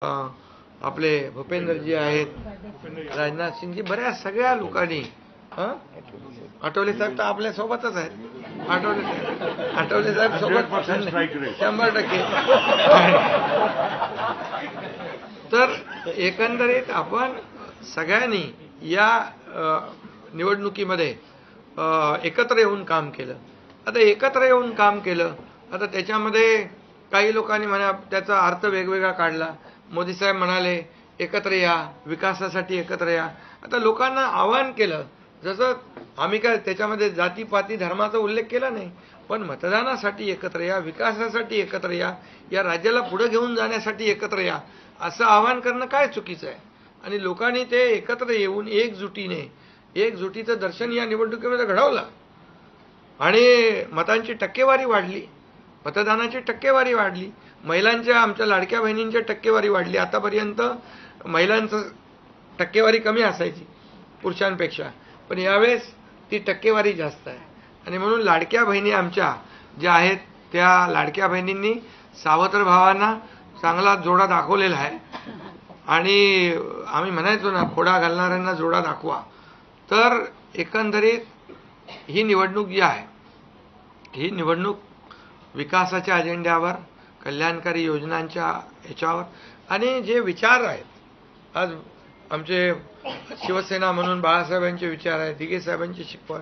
आपले भूपेंद्रजी आहेत, राजनाथ सिंगजी, बऱ्याच सगळ्या लोकांनी आठवले साहेब तर आपल्या सोबतच आहेत. आठवले साहेब सोबत 100%. तर एकंदरीत आपण सगळ्यांनी या निवडणुकीमध्ये एकत्र येऊन काम केलं. आता एकत्र येऊन काम केलं, आता त्याच्यामध्ये काही लोकांनी म्हणा त्याचा अर्थ वेगवेगळा काढला. मोदी साहेब म्हणाले एकत्र या, विकासासाठी एकत्र या. आता लोकांना आवाहन केलं, जसं आम्ही काय त्याच्यामध्ये जातीपाती धर्माचा उल्लेख केला नाही, पण मतदानासाठी एकत्र या, विकासासाठी एकत्र या, या राज्याला पुढे घेऊन जाण्यासाठी एकत्र या, असं आवाहन करणं काय चुकीचं आहे. आणि लोकांनी ते एकत्र येऊन एकजुटीचं दर्शन या निवडणुकीमध्ये घडवलं आणि मतांची टक्केवारी वाढली, मतदानाची टक्केवारी वाढली, महिलांच्या, आमच्या लाडक्या बहिणींच्या टक्केवारी वाढली. आतापर्यंत महिलांचं टक्केवारी कमी असायची पुरुषांपेक्षा, पण यावेळेस ती टक्केवारी जास्त आहे. आणि म्हणून लाडक्या बहिणी आमच्या ज्या आहेत त्या लाडक्या बहिणींनी सावत्र भावांना चांगला जोडा दाखवलेला आहे. आणि आम्ही म्हणायचो ना, खोडा घालणाऱ्यांना जोडा दाखवा. तर एकंदरीत ही निवडणूक जी आहे, ही निवडणूक विकासाच्या अजेंड्यावर, कल्याणकारी योजनांच्या ह्याच्यावर आणि जे विचार आहेत, आज आमचे शिवसेना म्हणून बाळासाहेबांचे विचार आहेत, दिघे साहेबांची शिकवण,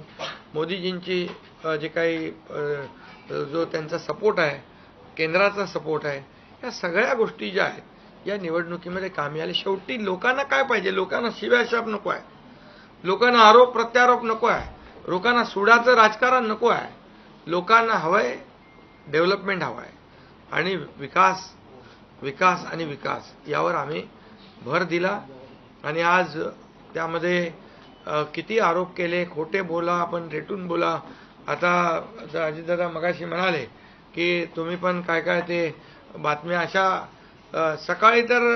मोदीजींची जे काही जो त्यांचा सपोर्ट आहे, केंद्राचा सपोर्ट आहे, या सगळ्या गोष्टी ज्या आहेत या निवडणुकीमध्ये कामी आले. शेवटी लोकांना काय पाहिजे? लोकांना शिव्याशाप नको आहे, लोकांना आरोप प्रत्यारोप नको आहे, लोकांना सुडाचं राजकारण नको आहे. लोकांना हवंय डेव्हलपमेंट हवं आहे आणि विकास आणि विकास यावर आम्ही भर दिला. आणि आज त्यामध्ये किती आरोप केले, खोटे बोला, आपण रेटून बोला. आता अजितदादा मगाशी म्हणाले की तुम्ही पण काय काय ते बातम्या अशा, सकाळी तर